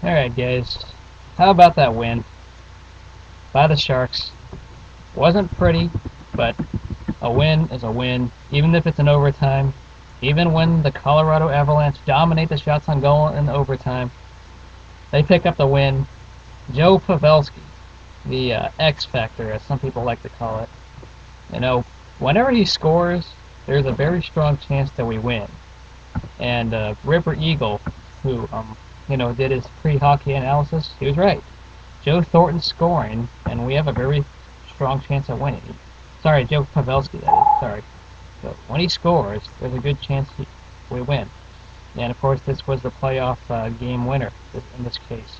Alright guys, how about that win by the Sharks? Wasn't pretty, but a win is a win, even if it's in overtime. Even when the Colorado Avalanche dominate the shots on goal in overtime, they pick up the win. Joe Pavelski, the X Factor, as some people like to call it. You know, whenever he scores, there's a very strong chance that we win. And Ripper Eagle, who did his pre-hockey analysis, he was right. Joe Thornton's scoring, and we have a very strong chance of winning. Sorry, Joe Pavelski, that is. Sorry. So when he scores, there's a good chance we win. And of course, this was the playoff game winner in this case.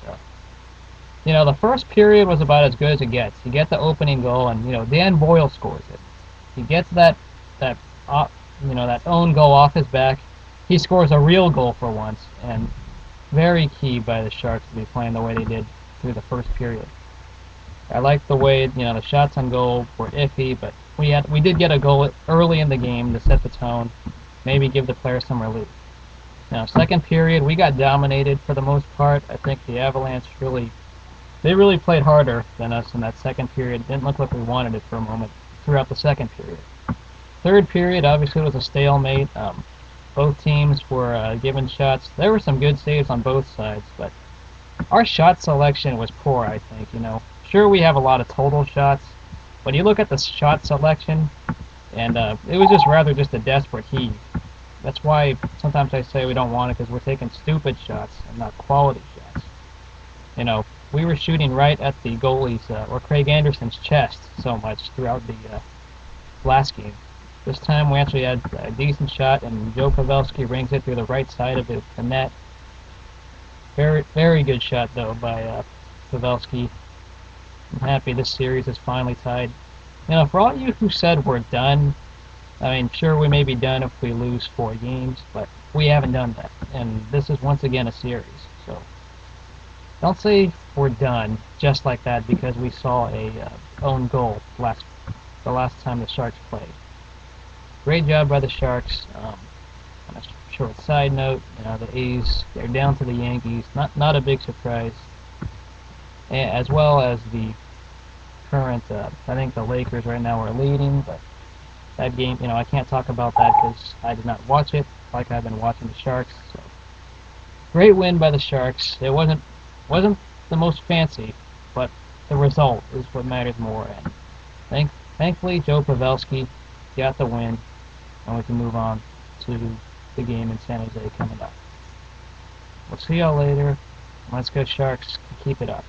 The first period was about as good as it gets. You get the opening goal, and Dan Boyle scores it. He gets that that own goal off his back. He scores a real goal for once, and very key by the Sharks to be playing the way they did through the first period. I like the way the shots on goal were iffy, but we did get a goal early in the game to set the tone, maybe give the players some relief. Now, second period, we got dominated for the most part. I think the Avalanche really played harder than us in that second period. It didn't look like we wanted it for a moment throughout the second period. Third period, obviously, was a stalemate. Both teams were given shots. There were some good saves on both sides, but our shot selection was poor, I think. Sure, we have a lot of total shots, but you look at the shot selection, and it was just a desperate heave. That's why sometimes I say we don't want it, because we're taking stupid shots and not quality shots. We were shooting right at the goalie's, or Craig Anderson's chest so much throughout the last game. This time we actually had a decent shot, and Joe Pavelski rings it through the right side of the net. Very, very good shot, though, by Pavelski. I'm happy this series is finally tied. For all you who said we're done, I mean, sure, we may be done if we lose 4 games, but we haven't done that. And this is once again a series. So don't say we're done just like that because we saw a own goal the last time the Sharks played. Great job by the Sharks. On a short side note, the A's, they're down to the Yankees. Not a big surprise. As well as the current, I think the Lakers right now are leading, but that game, I can't talk about that because I did not watch it like I've been watching the Sharks. So great win by the Sharks. It wasn't the most fancy, but the result is what matters more. And thankfully, Joe Pavelski got the win, and we can move on to the game in San Jose coming up. We'll see y'all later. Let's go Sharks. Keep it up.